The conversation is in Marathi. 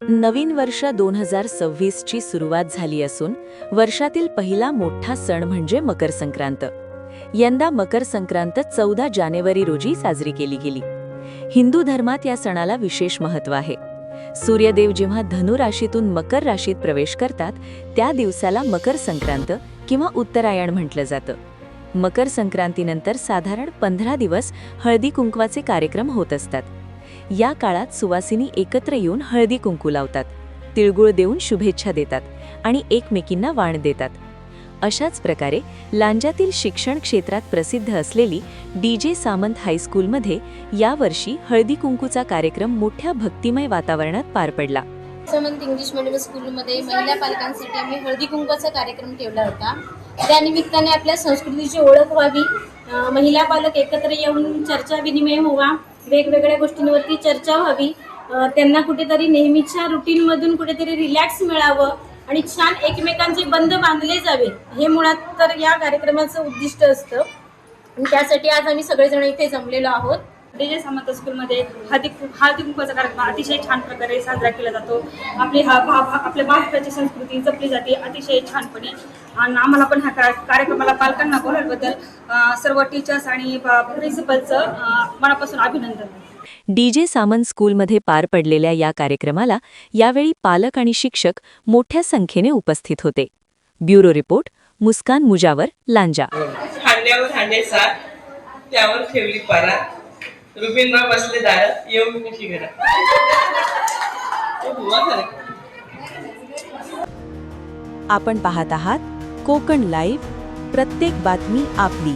नवीन वर्ष 2026 ची सुरुवात झाली असून वर्षातील पहिला मोठा सण म्हणजे मकर संक्रांत. यंदा मकर संक्रांत 14 जानेवारी रोजी साजरी केली गेली. हिंदू धर्मात या सणाला विशेष महत्त्व आहे. सूर्यदेव जेव्हा धनु राशीतून मकर राशीत प्रवेश करतात त्या दिवसाला मकर संक्रांत किंवा उत्तरायण म्हटलं जातं. मकर संक्रांतीनंतर साधारण 15 दिवस हळदी कुंकवाचे कार्यक्रम होत असतात. या काळात सुवासिनी एकत्र येऊन हळदी कुंकू लावतात, तिळगुळ देऊन शुभेच्छा देतात आणि एकमेकींना वाण देतात. अशाच प्रकारे लांजातील शिक्षण क्षेत्रात प्रसिद्ध असलेली DJ सामंत हायस्कूलमध्ये यावर्षी हळदी कुंकूचा कार्यक्रम मोठ्या भक्तिमय वातावरणात पार पडला. सामंत इंग्लिश मीडियम स्कूलमध्ये महिला पालकांसाठी आम्ही हळदी कुंकवाचा कार्यक्रम ठेवला होता. त्यानिमित्ताने आपल्या संस्कृतीची ओळख व्हावी, महिला पालक एकत्र येऊन चर्चा विनिमय व्हावा, वेगवेगळ्या गोष्टींवरती चर्चा व्हावी, त्यांना कुठेतरी नेहमीच्या रुटीनमधून कुठेतरी रिलॅक्स मिळावं आणि छान एकमेकांचे बंध बांधले जावे, हे मुळात तर या कार्यक्रमाचं उद्दिष्ट असतं. आणि त्यासाठी आज आम्ही सगळेजण इथे जमलेलो आहोत. DJ सामंत स्कूलमध्ये हळदी कुंकवाचा कार्यक्रम अतिशय छान प्रकारे साजरा केला जातो. आपल्या महाराष्ट्राची संस्कृती जपली जाते अतिशय छानपणे. आणि आम्हाला पण ह्या कार्यक्रमाला पालकांना बोलवल्याबद्दल सर्व टीचर्स आणि प्रिन्सिपलचं मनापासून अभिनंदन. DJ सामंत स्कूलमध्ये पार पडलेल्या या कार्यक्रमाला यावेळी पालक आणि शिक्षक मोठ्या संख्येने उपस्थित होते. ब्युरो रिपोर्ट, मुस्कान मुजावर, लांजा. हांड्यावर हांडे सात, त्यावर ठेवली पारा, रुबीनराव बसले दारात, येऊन कशी घरा. आपण पाहत आहात कोकण लाईव्ह, प्रत्येक बातमी आपली.